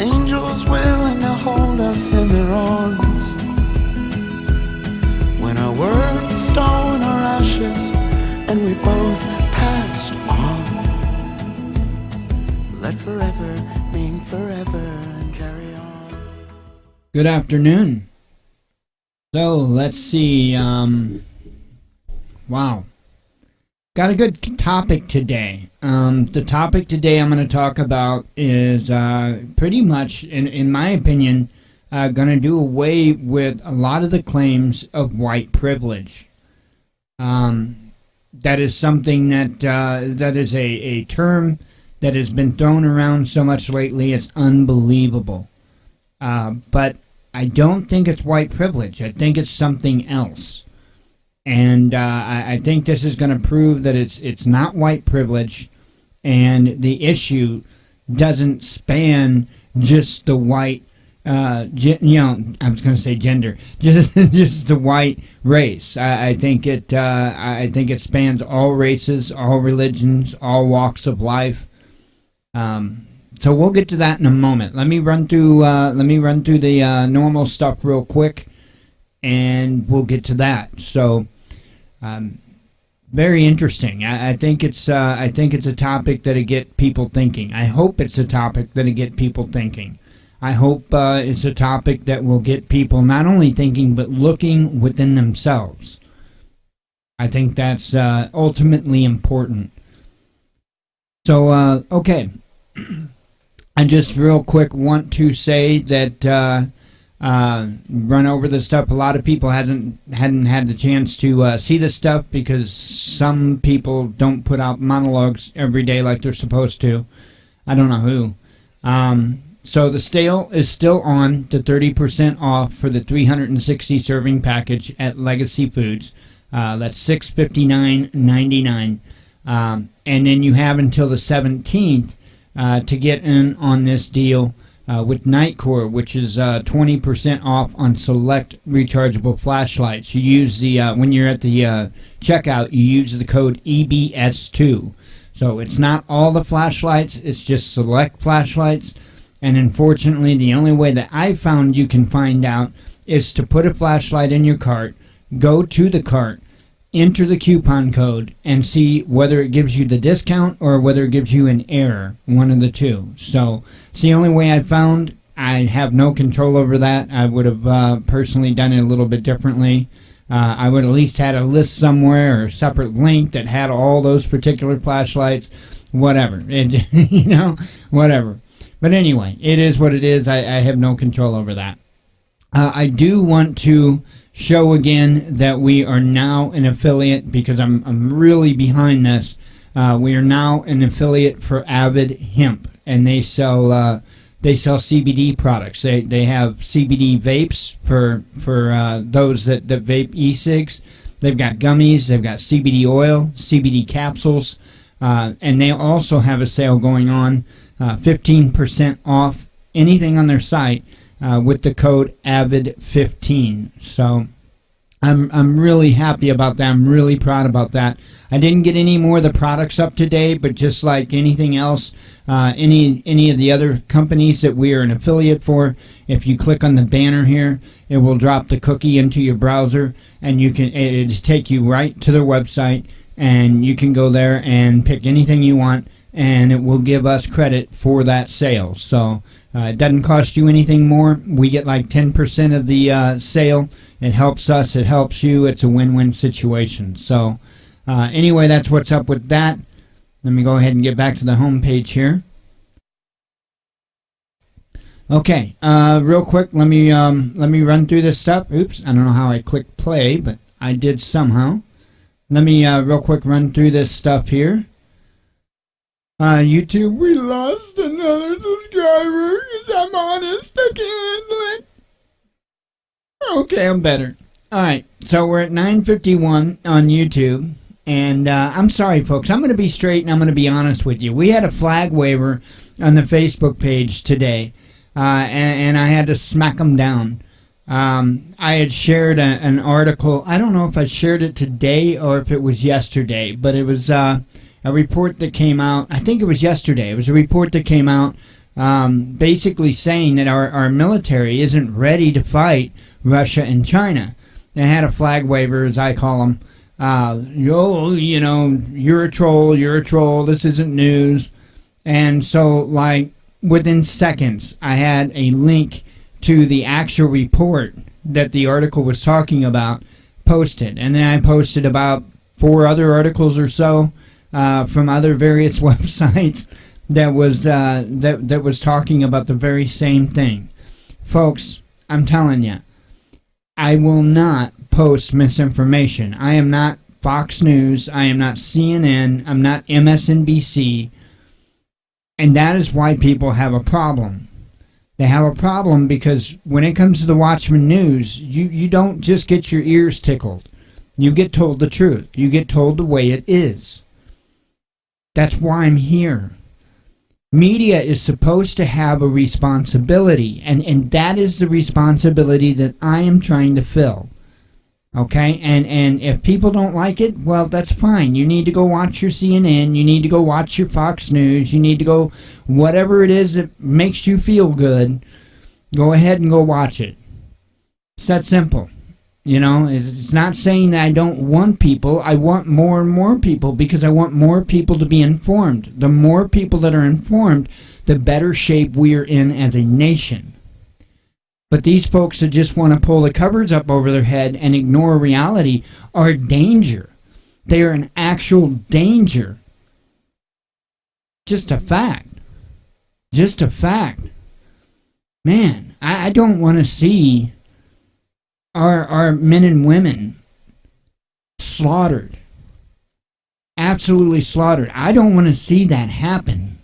angels willing to hold us in their arms. When our worth of stone, our ashes, and we both passed on. Let forever mean forever and carry on. Good afternoon. So let's see. Wow. Got a good topic today. The topic today I'm going to talk about is pretty much, in my opinion, going to do away with a lot of the claims of white privilege. That is something that is a term that has been thrown around so much lately. It's unbelievable. But I don't think it's white privilege. I think it's something else. And I think this is going to prove that it's not white privilege, and the issue doesn't span just the white, I was going to say gender, just the white race. I think it spans all races, all religions, all walks of life. So we'll get to that in a moment. Let me run through the normal stuff real quick, and we'll get to that. So, very interesting. I think it's a topic that'll get people thinking. I hope it's a topic that'll get people thinking. I hope it's a topic that will get people not only thinking but looking within themselves. I think that's ultimately important. So, okay. I just real quick want to say that run over the stuff. A lot of people hadn't had the chance to see this stuff because some people don't put out monologues every day like they're supposed to. I don't know who. So the sale is still on to 30% off for the 360 serving package at Legacy Foods. That's $659.99. And then you have until the 17th to get in on this deal with Nitecore, which is 20% off on select rechargeable flashlights. You use the when you're at the checkout, you use the code EBS2. So it's not all the flashlights; it's just select flashlights. And unfortunately, the only way that I found you can find out is to put a flashlight in your cart, go to the cart, enter the coupon code, and see whether it gives you the discount or whether it gives you an error, one of the two. So it's the only way I found. I have no control over that. I would have personally done it a little bit differently. I would at least had a list somewhere or a separate link that had all those particular flashlights, whatever. Whatever. But anyway, it is what it is. I have no control over that. I do want to show again that we are now an affiliate because I'm really behind this. We are now an affiliate for Avid Hemp, and they sell CBD products. They have CBD vapes for those that vape e-cigs. They've got gummies. They've got CBD oil, CBD capsules, and they also have a sale going on, 15% off anything on their site. With the code AVID15. So I'm really happy about that. I'm really proud about that. I didn't get any more of the products up today, but just like anything else, any of the other companies that we are an affiliate for, if you click on the banner here, it will drop the cookie into your browser, and it'll just take you right to their website, and you can go there and pick anything you want, and it will give us credit for that sale. So it doesn't cost you anything more. We get like 10% of the sale. It helps us. It helps you. It's a win-win situation. So anyway, that's what's up with that. Let me go ahead and get back to the home page here. Okay, real quick, let me run through this stuff. Oops, I don't know how I clicked play, but I did somehow. Let me real quick run through this stuff here. YouTube, we lost another subscriber because I'm honest. I can't handle it. Okay, I'm better. Alright, so we're at 9:51 on YouTube. And I'm sorry, folks. I'm going to be straight and I'm going to be honest with you. We had a flag waiver on the Facebook page today. And I had to smack them down. I had shared an article. I don't know if I shared it today or if it was yesterday. But it was a report that came out. I think it was yesterday. It was a report that came out basically saying that our military isn't ready to fight Russia and China. They had a flag waver, as I call them. You're a troll, this isn't news. And so, like, within seconds, I had a link to the actual report that the article was talking about posted. And then I posted about 4 other articles or so from other various websites that was talking about the very same thing. Folks, I'm telling you, I will not post misinformation. I am not Fox News. I am not CNN. I'm not MSNBC. And that is why people have a problem. They have a problem because when it comes to the Watchman news, you don't just get your ears tickled. You get told the truth. You get told the way it is. That's why I'm here. Media is supposed to have a responsibility, and that is the responsibility that I am trying to fill. Okay? And if people don't like it, well, that's fine. You need to go watch your CNN. You need to go watch your Fox News. You need to go, whatever it is that makes you feel good, go ahead and go watch it. It's that simple. You know, it's not saying that I don't want people. I want more and more people because I want more people to be informed. The more people that are informed, the better shape we are in as a nation. But these folks that just want to pull the covers up over their head and ignore reality are a danger. They are an actual danger. Just a fact. Just a fact. Man, I don't want to see our men and women slaughtered. Absolutely slaughtered. I don't want to see that happen.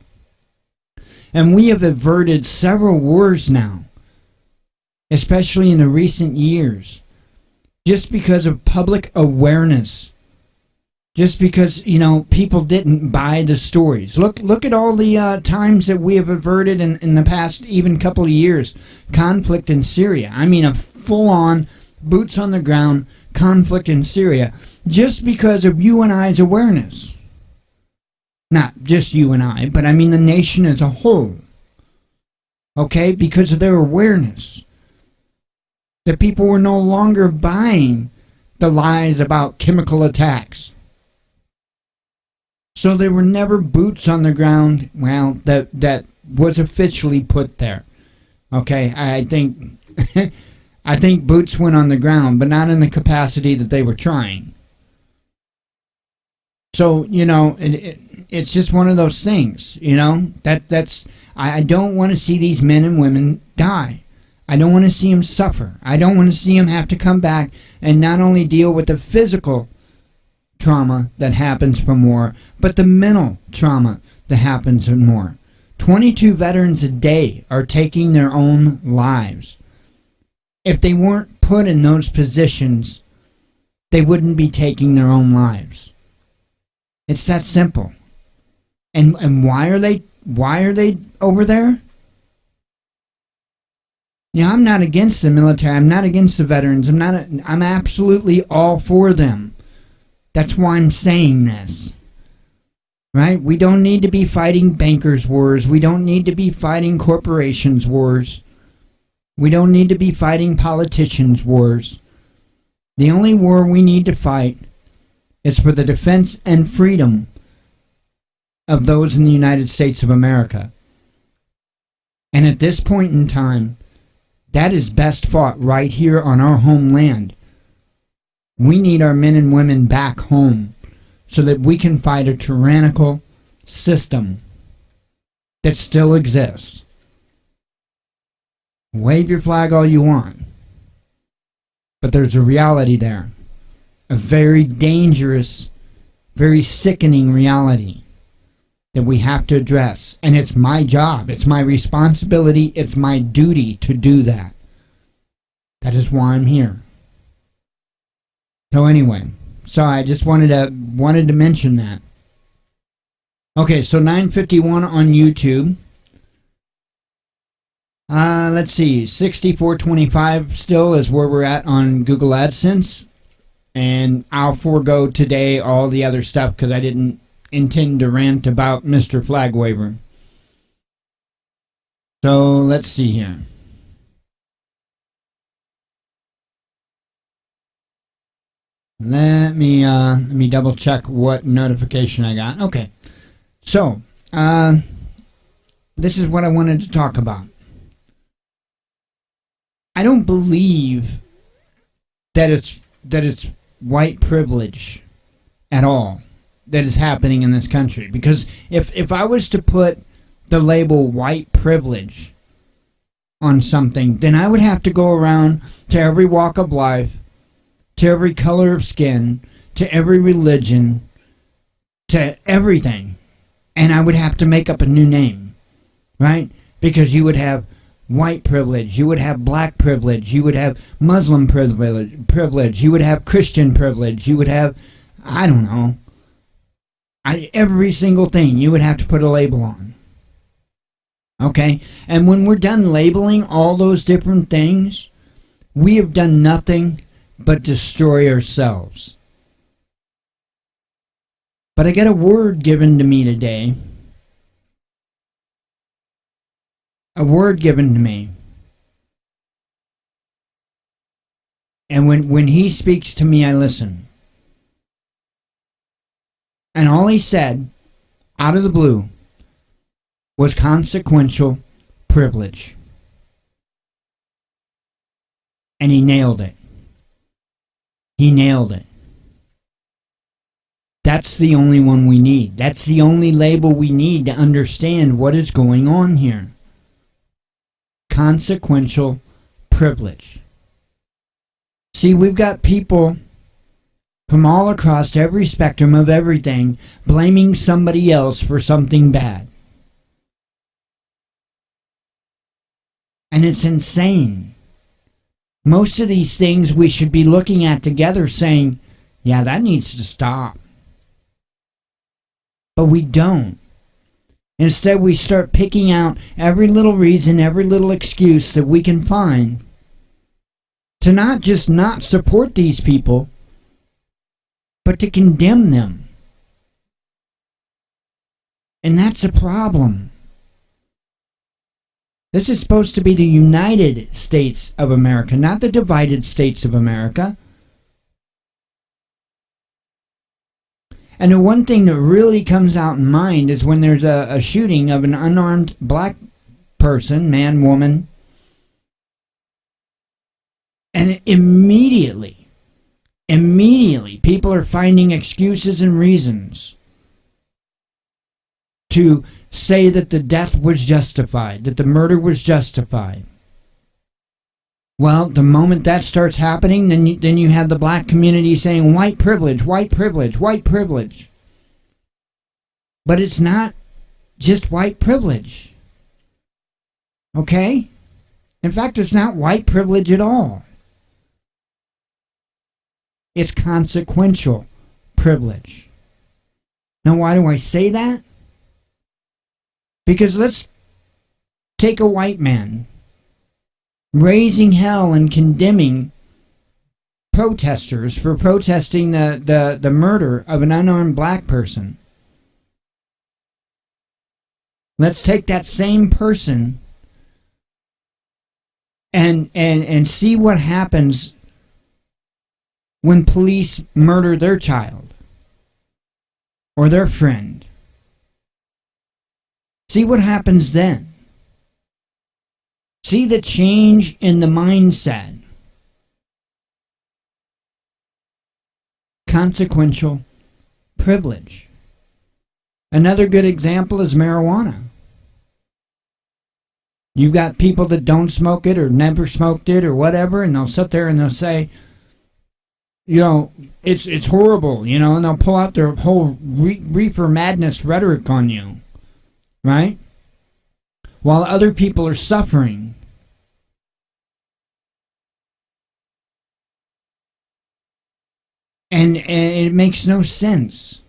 And we have averted several wars now, especially in the recent years, just because of public awareness. Just because, people didn't buy the stories. Look at all the times that we have averted in the past even couple of years. Conflict in Syria. I mean, a full-on, boots-on-the-ground conflict in Syria. Just because of you and I's awareness. Not just you and I, but I mean the nation as a whole. Okay? Because of their awareness. That people were no longer buying the lies about chemical attacks. So they were never boots on the ground. Well, that was officially put there. Okay, I think I think boots went on the ground, but not in the capacity that they were trying. So, it's just one of those things, that's I don't want to see these men and women die. I don't want to see them suffer. I don't want to see them have to come back and not only deal with the physical trauma that happens from war, but the mental trauma that happens in war. 22 veterans a day are taking their own lives. If they weren't put in those positions, they wouldn't be taking their own lives. It's that simple. And why are they over there? I'm not against the military. I'm not against the veterans. I'm absolutely all for them. That's why I'm saying this. Right? We don't need to be fighting bankers' wars. We don't need to be fighting corporations' wars. We don't need to be fighting politicians' wars. The only war we need to fight is for the defense and freedom of those in the United States of America. And at this point in time, that is best fought right here on our homeland. We need our men and women back home so that we can fight a tyrannical system that still exists. Wave your flag all you want, but there's a reality there. A very dangerous, very sickening reality that we have to address. And it's my job, it's my responsibility, it's my duty to do that. That is why I'm here. So anyway, I just wanted to mention that. Okay, so 9:51 on YouTube. Let's see, 64.25 still is where we're at on Google AdSense. And I'll forego today all the other stuff because I didn't intend to rant about Mr. Flag Waver. So let's see here. Let me double check what notification I got. Okay. So, this is what I wanted to talk about. I don't believe that it's white privilege at all that is happening in this country. Because if I was to put the label white privilege on something, then I would have to go around to every walk of life, to every color of skin, to every religion, to everything. And I would have to make up a new name, right? Because you would have white privilege, you would have black privilege, you would have Muslim privilege, you would have Christian privilege, you would have, I don't know, every single thing you would have to put a label on. Okay? And when we're done labeling all those different things, we have done nothing but destroy ourselves. But I got a word given to me today. A word given to me. And when he speaks to me, I listen. And all he said, out of the blue, was consequential privilege. And he nailed it. He nailed it. That's the only one we need. That's the only label we need to understand what is going on here. Consequential privilege. See, we've got people from all across every spectrum of everything blaming somebody else for something bad. And it's insane. Most of these things we should be looking at together saying, yeah, that needs to stop. But we don't. Instead, we start picking out every little reason, every little excuse that we can find to not just not support these people, but to condemn them. And that's a problem. This is supposed to be the United States of America, not the divided states of America. And the one thing that really comes out in mind is when there's a shooting of an unarmed black person, man, woman, and immediately, people are finding excuses and reasons to say that the death was justified, that the murder was justified. Well, the moment that starts happening, then you have the black community saying white privilege, white privilege, white privilege. But it's not just white privilege. Okay? In fact, it's not white privilege at all. It's consequential privilege. Now, why do I say that? Because let's take a white man raising hell and condemning protesters for protesting the murder of an unarmed black person. Let's take that same person and see what happens when police murder their child or their friend. See what happens then. See the change in the mindset. Consequential privilege. Another good example is marijuana. You've got people that don't smoke it or never smoked it or whatever, and they'll sit there and they'll say, you know, it's horrible, you know, and they'll pull out their whole reefer madness rhetoric on you, right? While other people are suffering. And it makes no sense.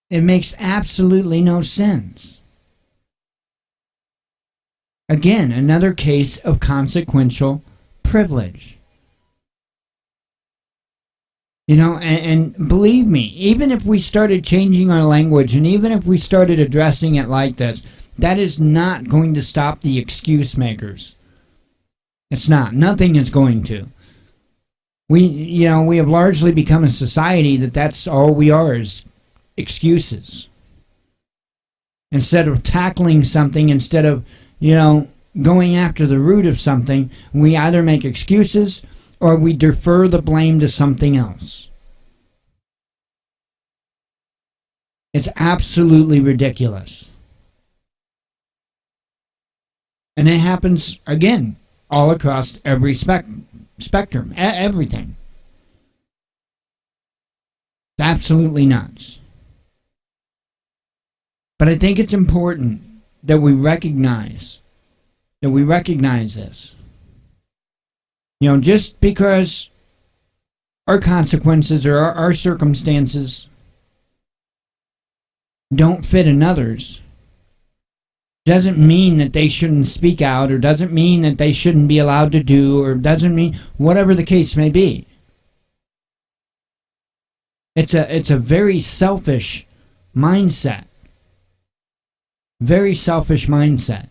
It makes absolutely no sense. Again, another case of consequential privilege. You know, and believe me, even if we started changing our language and even if we started addressing it like this, that is not going to stop the excuse makers. It's not. Nothing is going to. We have largely become a society that's all we are is excuses. Instead of tackling something, instead of, going after the root of something, we either make excuses or we defer the blame to something else. It's absolutely ridiculous. And it happens, again, all across every spectrum, everything. It's absolutely nuts. But I think it's important that we recognize this. Just because our consequences or our circumstances don't fit another's doesn't mean that they shouldn't speak out, or doesn't mean that they shouldn't be allowed to do, or doesn't mean whatever the case may be. It's a very selfish mindset. Very selfish mindset.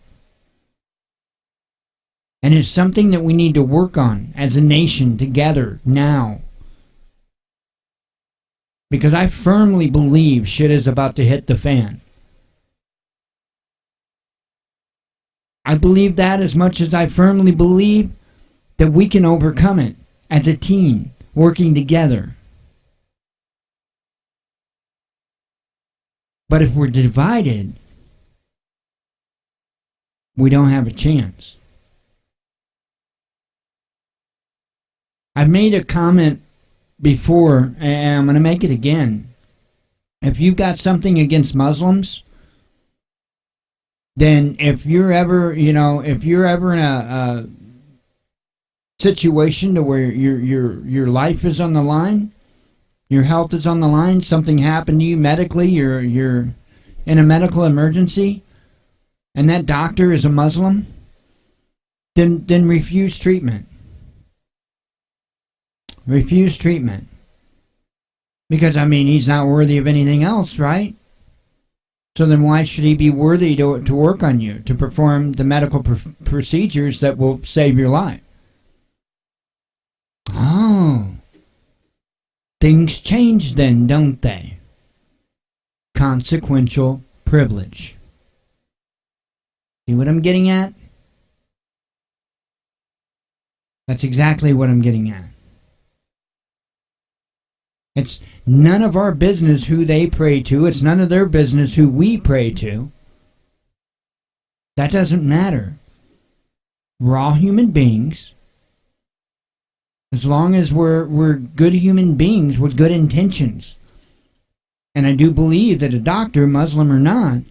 And it's something that we need to work on as a nation together now. Because I firmly believe shit is about to hit the fan. I believe that as much as I firmly believe that we can overcome it as a team, working together. But if we're divided, we don't have a chance. I've made a comment before, and I'm going to make it again. If you've got something against Muslims, then if you're ever in a situation to where your life is on the line, your health is on the line, something happened to you medically, you're in a medical emergency, and that doctor is a Muslim, then refuse treatment. Refuse treatment. Because, he's not worthy of anything else, right? So then why should he be worthy to work on you, to perform the medical procedures that will save your life? Oh. Things change then, don't they? Consequential privilege. See what I'm getting at? That's exactly what I'm getting at. It's none of our business who they pray to. It's none of their business who we pray to. That doesn't matter. We're all human beings. As long as we're good human beings with good intentions. And I do believe that a doctor, Muslim or not,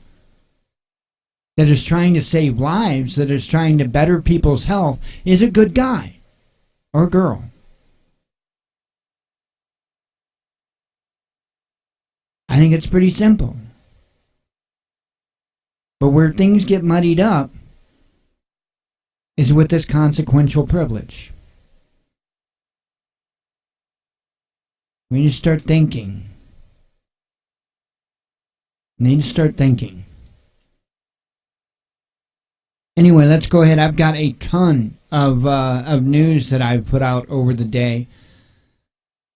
that is trying to save lives, that is trying to better people's health, is a good guy or girl. I think it's pretty simple. But where things get muddied up is with this consequential privilege. We need to start thinking. Anyway, let's go ahead. I've got a ton of news that I've put out over the day.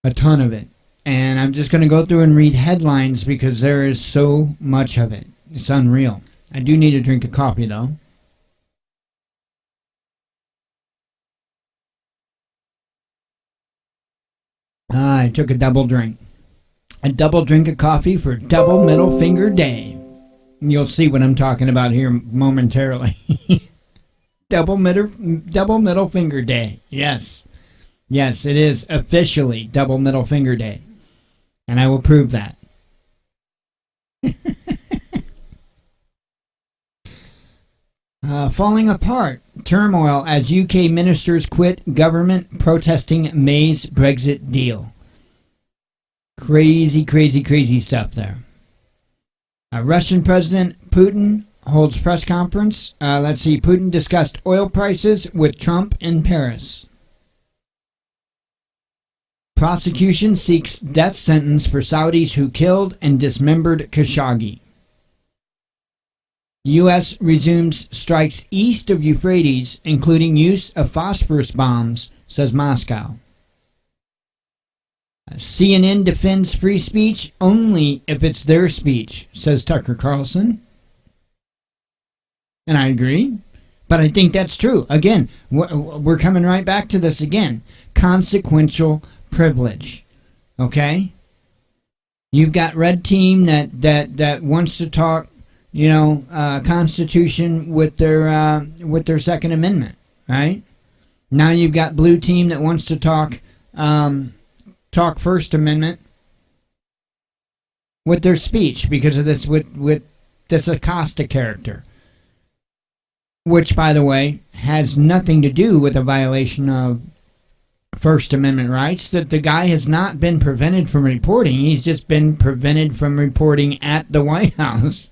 A ton of it. And I'm just going to go through and read headlines because there is so much of it. It's unreal. I do need a drink of coffee, though. I took a double drink. A double drink of coffee for Double Middle Finger Day. You'll see what I'm talking about here momentarily. Double Middle Finger Day. Yes. Yes, it is officially Double Middle Finger Day. And I will prove that. Falling apart. Turmoil as UK ministers quit government protesting May's Brexit deal. Crazy stuff there. Russian President Putin holds press conference. Putin discussed oil prices with Trump in Paris. Prosecution seeks death sentence for Saudis who killed and dismembered Khashoggi. U.S. resumes strikes east of Euphrates, including use of phosphorus bombs, says Moscow. CNN defends free speech only if it's their speech, says Tucker Carlson. And I agree, but I think that's true. Again, we're coming right back to this again. Consequential privilege. Okay? You've got red team that wants to talk, Constitution with their Second Amendment, right? Now you've got blue team that wants to talk First Amendment with their speech because of this with this Acosta character, which, by the way, has nothing to do with a violation of First Amendment rights. That the guy has not been prevented from reporting; he's just been prevented from reporting at the White House.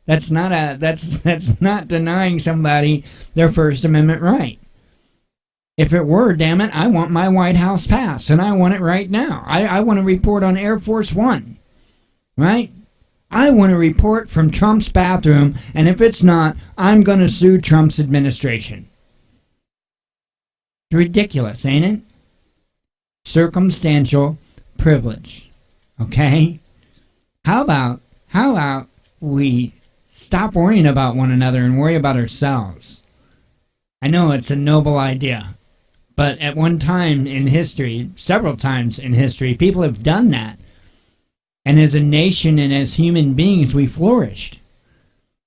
That's not denying somebody their First Amendment right. If it were, damn it, I want my White House pass, and I want it right now. I want to report on Air Force One, right? I want to report from Trump's bathroom, and if it's not, I'm going to sue Trump's administration. It's ridiculous, ain't it? Circumstantial privilege, okay? How about we stop worrying about one another and worry about ourselves? I know it's a noble idea. But at one time in history, several times in history, people have done that. And as a nation and as human beings, we flourished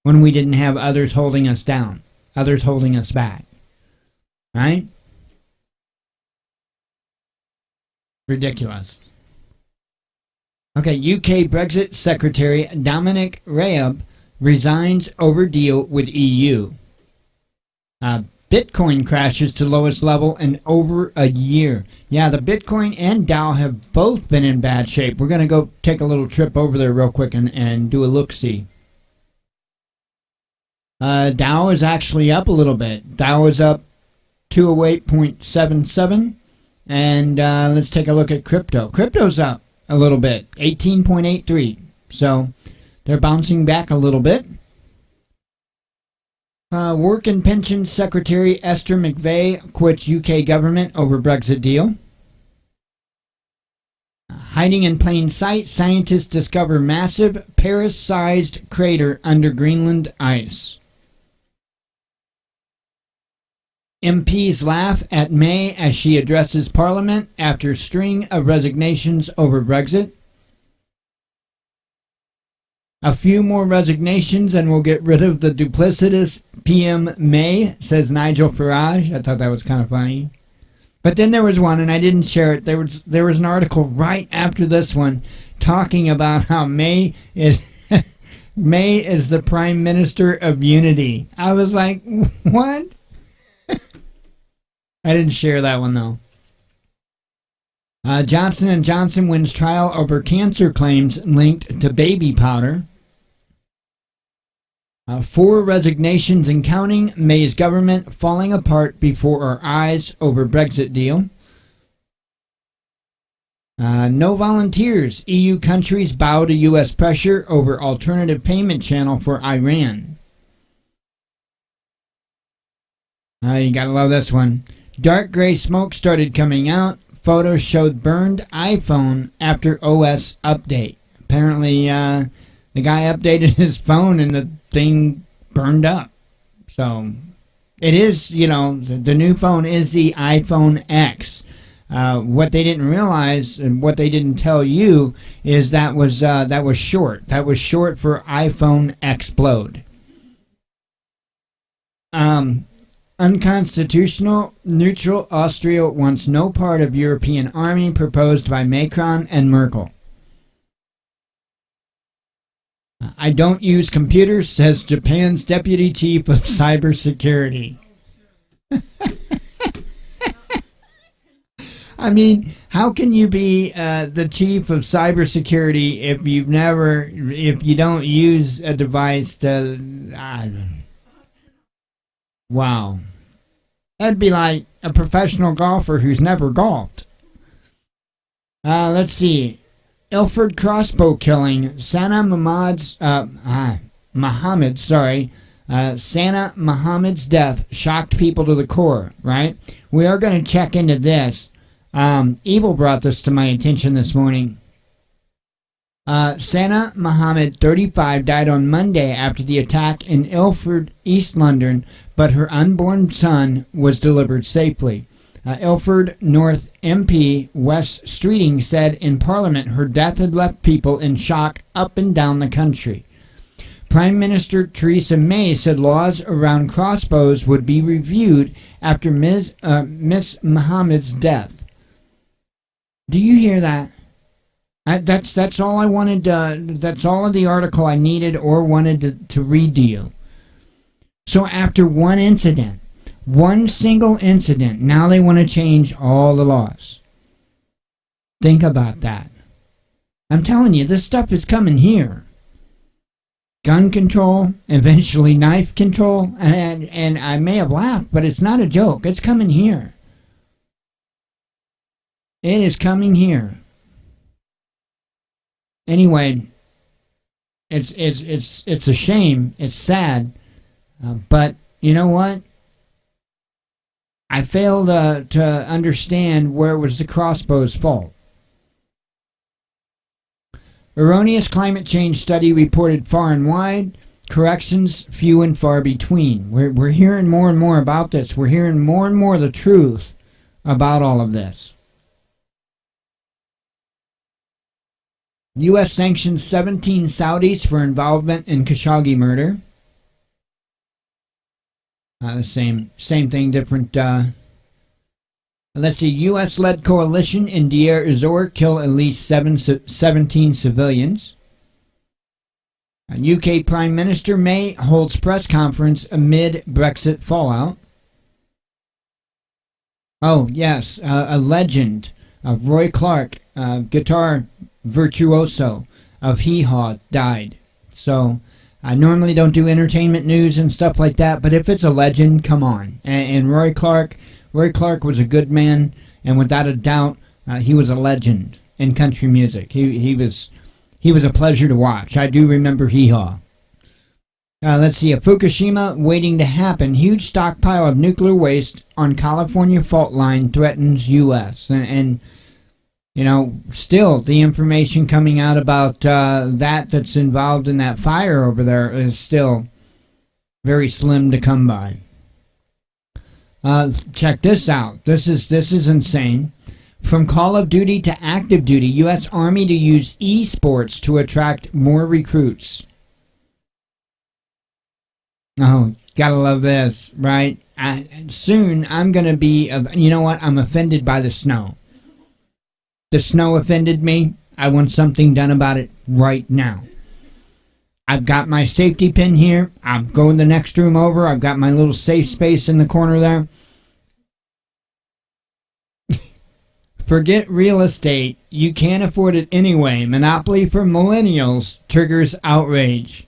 when we didn't have others holding us down, others holding us back. Right? Ridiculous. Okay, UK Brexit Secretary Dominic Raab resigns over deal with EU. Bitcoin crashes to lowest level in over a year. Yeah, the Bitcoin and Dow have both been in bad shape. We're going to go take a little trip over there real quick and do a look-see. Dow is actually up a little bit. Dow is up 208.77. And let's take a look at crypto. Crypto's up a little bit, 18.83. So they're bouncing back a little bit. Work and Pensions Secretary Esther McVey quits UK government over Brexit deal. Hiding in plain sight, scientists discover massive Paris-sized crater under Greenland ice. MPs laugh at May as she addresses Parliament after string of resignations over Brexit. A few more resignations and we'll get rid of the duplicitous PM May, says Nigel Farage. I thought that was kind of funny. But then there was one, and I didn't share it. There was an article right after this one talking about how May is May is the Prime Minister of Unity. I was like, what? I didn't share that one though. Johnson & Johnson wins trial over cancer claims linked to baby powder. 4 resignations and counting. May's government falling apart before our eyes over Brexit deal. No volunteers. EU countries bow to U.S. pressure over alternative payment channel for Iran. You gotta love this one. Dark gray smoke started coming out. Photos showed burned iPhone after OS update. Apparently, the guy updated his phone and the thing burned up. So, it is, the new phone is the iPhone X. What they didn't realize and what they didn't tell you is that was short. That was short for iPhone Explode. Unconstitutional, neutral Austria wants no part of European army proposed by Macron and Merkel. I don't use computers, says Japan's deputy chief of cybersecurity. I mean, how can you be the chief of cybersecurity if you don't use a device to... Wow. That'd be like a professional golfer who's never golfed. Let's see. Ilford crossbow killing. Sana Mahmoud's Santa Muhammad's death shocked people to the core, right? We are going to check into this. Evil brought this to my attention this morning. Santa Muhammad, 35, died on Monday after the attack in Ilford, East London, but her unborn son was delivered safely. Ilford North MP Wes Streeting said in Parliament her death had left people in shock up and down the country. Prime Minister Theresa May said laws around crossbows would be reviewed after Miss Muhammad's death. Do you hear that? That's all I wanted. That's all of the article I needed or wanted to read to you. So after one single incident, now they want to change all the laws. Think about that. I'm telling you, this stuff is coming here. Gun control, eventually knife control, and I may have laughed, but it's not a joke. It's coming here. It is coming here. Anyway, it's a shame. It's sad, but you know what? I failed to understand where it was the crossbow's fault. Erroneous climate change study reported far and wide. Corrections few and far between. We're hearing more and more about this. We're hearing more and more the truth about all of this. U.S. sanctions 17 Saudis for involvement in Khashoggi murder. The same thing, different. Let's see. U.S.-led coalition in Deir ez-Zor kill at least 17 civilians. UK Prime Minister May holds press conference amid Brexit fallout. Oh yes, a legend, Roy Clark, guitar virtuoso of Hee Haw, died. So I normally don't do entertainment news and stuff like that, but if it's a legend, come on. And Roy Clark was a good man, and without a doubt, he was a legend in country music. He was a pleasure to watch. I do remember Hee Haw. Let's see, a Fukushima waiting to happen. Huge stockpile of nuclear waste on California fault line threatens U.S. And you know, still the information coming out about that's involved in that fire over there is still very slim to come by. Check this out. This is insane. From Call of Duty to Active Duty, U.S. Army to use esports to attract more recruits. Oh, gotta love this, right? Soon I'm gonna be. You know what? I'm offended by the snow. The snow offended me. I want something done about it right now. I've got my safety pin here. I'm going the next room over. I've got my little safe space in the corner there. Forget real estate. You can't afford it anyway. Monopoly for millennials triggers outrage.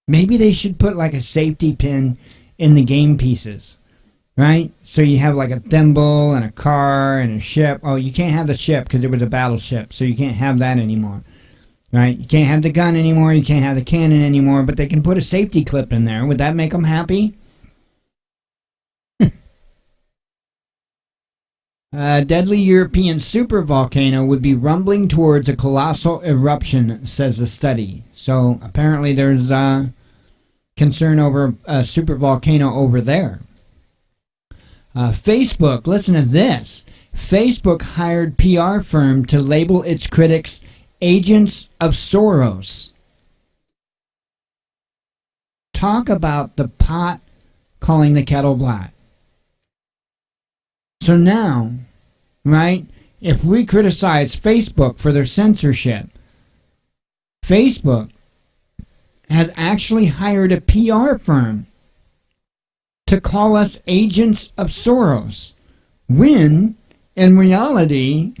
Maybe they should put like a safety pin in the game pieces. Right? So you have like a thimble and a car and a ship. Oh, you can't have the ship because it was a battleship. So you can't have that anymore. Right? You can't have the gun anymore. You can't have the cannon anymore. But they can put a safety clip in there. Would that make them happy? A deadly European supervolcano would be rumbling towards a colossal eruption, says the study. So apparently there's concern over a supervolcano over there. Facebook, listen to this. Facebook hired PR firm to label its critics agents of Soros. Talk about the pot calling the kettle black. So now, right, if we criticize Facebook for their censorship, Facebook has actually hired a PR firm to call us agents of Soros, when, in reality,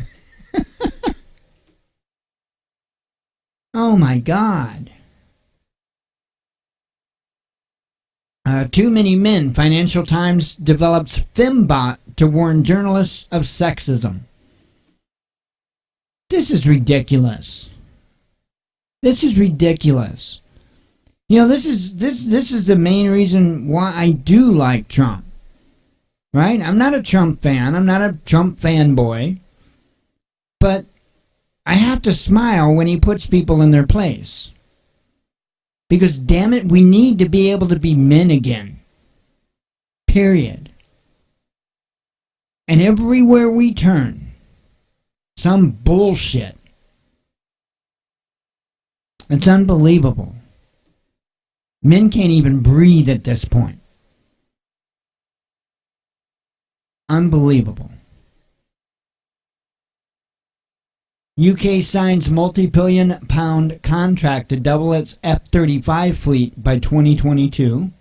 oh my God. Too many men. Financial Times develops Fembot to warn journalists of sexism. This is ridiculous. This is ridiculous. You know, this is the main reason why I do like Trump. Right? I'm not a Trump fan. I'm not a Trump fanboy. But I have to smile when he puts people in their place. Because damn it, we need to be able to be men again. Period. And everywhere we turn, some bullshit. It's unbelievable. Men can't even breathe at this point. Unbelievable. UK signs multi-billion pound contract to double its F-35 fleet by 2022.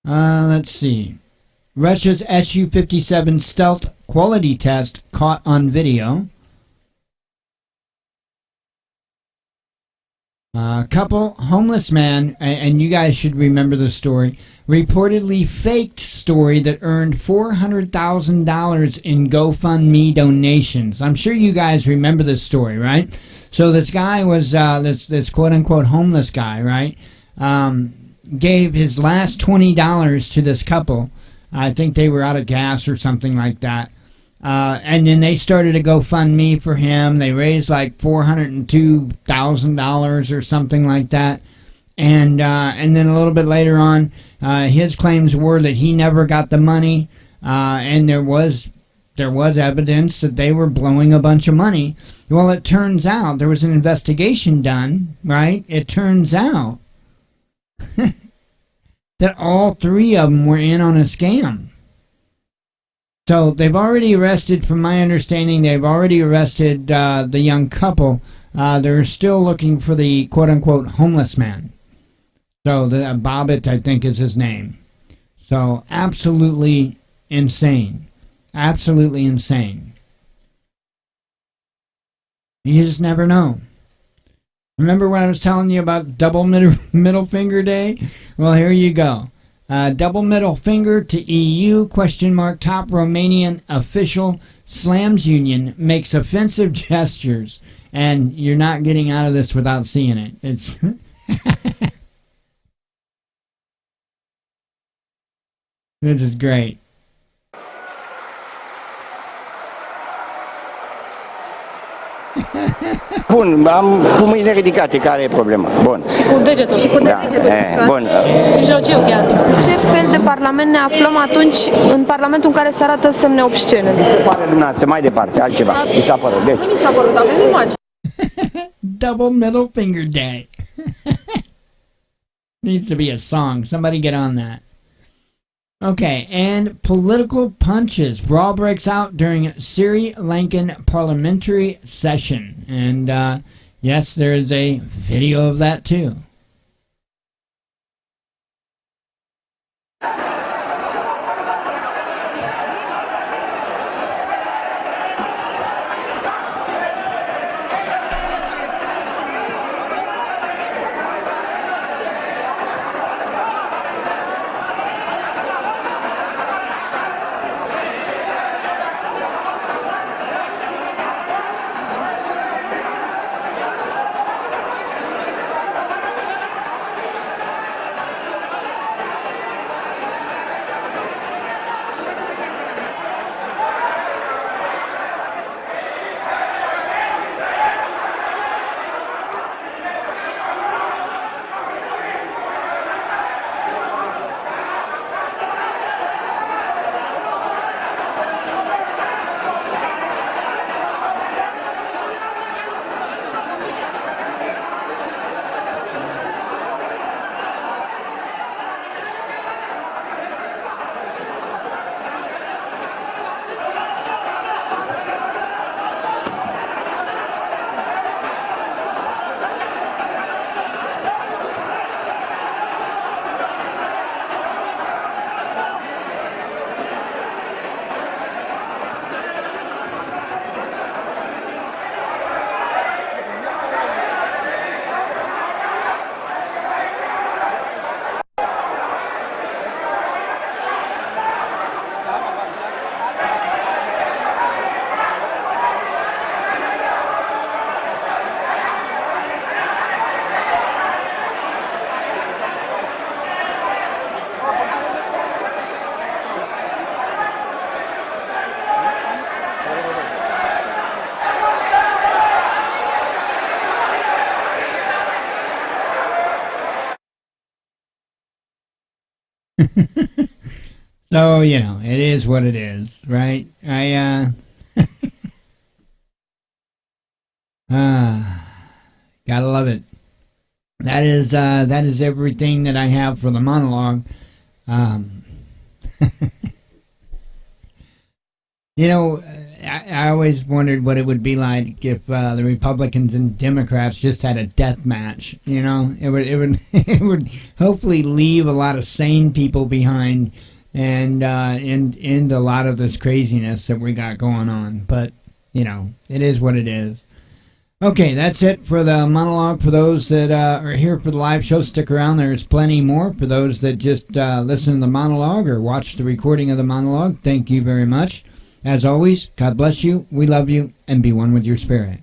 Let's see. Russia's Su-57 stealth quality test caught on video. A couple, homeless man, and you guys should remember the story, reportedly faked story that earned $400,000 in GoFundMe donations. I'm sure you guys remember this story, right? So this guy was, this quote-unquote homeless guy, right, gave his last $20 to this couple. I think they were out of gas or something like that. And then they started a GoFundMe for him. They raised like $402,000 or something like that. And then a little bit later on, his claims were that he never got the money. And there was evidence that they were blowing a bunch of money. Well, it turns out there was an investigation done, right? It turns out that all three of them were in on a scam. So they've already arrested, from my understanding, they've already arrested the young couple. They're still looking for the quote-unquote homeless man. So the Bobbitt, I think, is his name. So absolutely insane. Absolutely insane. You just never know. Remember when I was telling you about double middle finger day? Well, here you go. Double middle finger to EU, ? Top Romanian official slams union, makes offensive gestures. And you're not getting out of this without seeing it. It's this is great. Bun, am cu mâinile ridicate, care e problema? Bun. Și cu degetul. Și cu degetul. Bun. Mijlociu chiar. Ce fel de parlament ne aflăm atunci, în parlamentul în care se arată semne obscene? Pare dumneavoastră, mai departe, altceva. Mi s-a părut. Deci. Mi s-a părut, avem imagini. Double middle finger day. Needs to be a song. Somebody get on that. Okay, and political punches. Brawl breaks out during Sri Lankan parliamentary session. And yes, there is a video of that too. So, you know, it is what it is, right? Gotta love it. That is everything that I have for the monologue. You know, I always wondered what it would be like if the Republicans and Democrats just had a death match. You know, it would it would hopefully leave a lot of sane people behind, and end a lot of this craziness that we got going on. But you know, it is what it is. Okay, that's it for the monologue. For those that are here for the live show, stick around. There's plenty more. For those that just listen to the monologue or watch the recording of the monologue, thank you very much. As always, God bless you, we love you, and be one with your spirit.